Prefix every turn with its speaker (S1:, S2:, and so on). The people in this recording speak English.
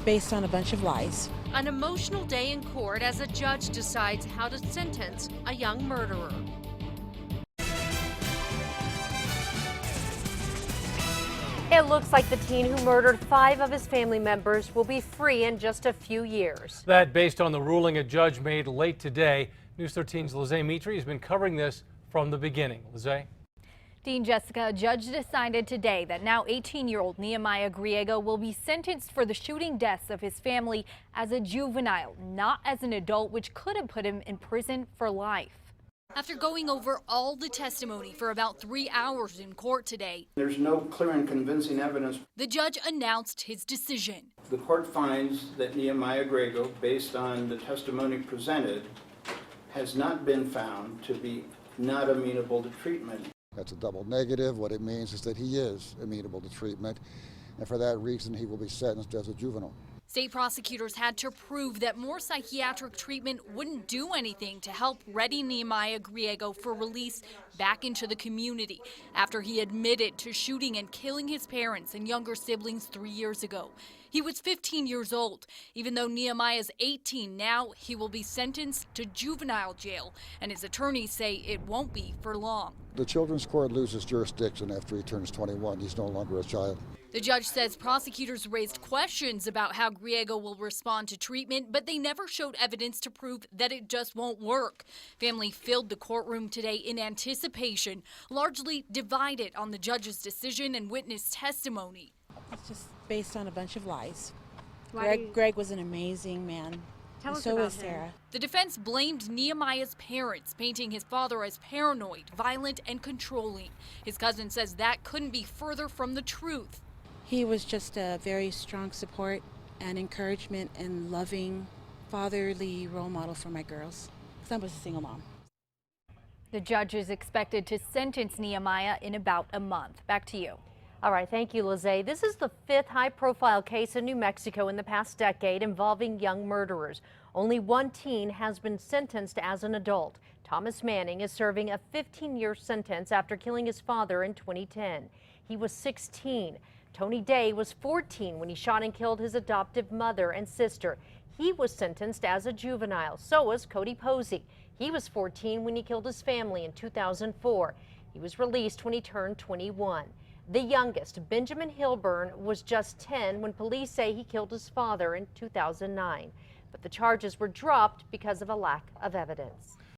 S1: based on a bunch of lies.
S2: An emotional day in court as a judge decides how to sentence a young murderer.
S3: It looks like the teen who murdered 5 of his family members will be free in just a few years.
S4: That based on the ruling a judge made late today. News 13's Lizzie Mitri has been covering this from the beginning. Lizzie?
S5: Dean Jessica, a judge decided today that now 18-year-old Nehemiah Griego will be sentenced for the shooting deaths of his family as a juvenile, not as an adult, which could have put him in prison for life.
S2: After going over all the testimony for about 3 hours in court today,
S6: there's no clear and convincing evidence.
S2: The judge announced his decision.
S6: The court finds that Nehemiah Griego, based on the testimony presented, has not been found to be not amenable to treatment.
S7: That's a double negative. What it means is that he is amenable to treatment, and for that reason he will be sentenced as a juvenile.
S2: State prosecutors had to prove that more psychiatric treatment wouldn't do anything to help ready Nehemiah Griego for release back into the community after he admitted to shooting and killing his parents and younger siblings 3 years ago. He was 15 years old. Even though Nehemiah's 18 now, he will be sentenced to juvenile jail, and his attorneys say it won't be for long.
S7: The Children's Court loses jurisdiction after he turns 21. He's no longer a child.
S2: The judge says prosecutors raised questions about how Griego will respond to treatment, but they never showed evidence to prove that it just won't work. Family filled the courtroom today in anticipation, largely divided on the judge's decision and witness testimony.
S1: It's just based on a bunch of lies.
S3: Why
S1: Greg was an amazing man.
S3: Tell us
S1: so
S3: about
S1: was Sarah.
S3: him.
S2: The defense blamed Nehemiah's parents, painting his father as paranoid, violent, and controlling. His cousin says that couldn't be further from the truth.
S1: He was just a very strong support and encouragement and loving, fatherly role model for my girls. Because I was a single mom.
S5: The judge is expected to sentence Nehemiah in about a month. Back to you.
S3: All right, thank you, Lizzie. This is the 5th high-profile case in New Mexico in the past decade involving young murderers. Only one teen has been sentenced as an adult. Thomas Manning is serving a 15-year sentence after killing his father in 2010. He was 16. Tony Day was 14 when he shot and killed his adoptive mother and sister. He was sentenced as a juvenile. So was Cody Posey. He was 14 when he killed his family in 2004. He was released when he turned 21. The youngest, Benjamin Hilburn, was just 10 when police say he killed his father in 2009. But the charges were dropped because of a lack of evidence.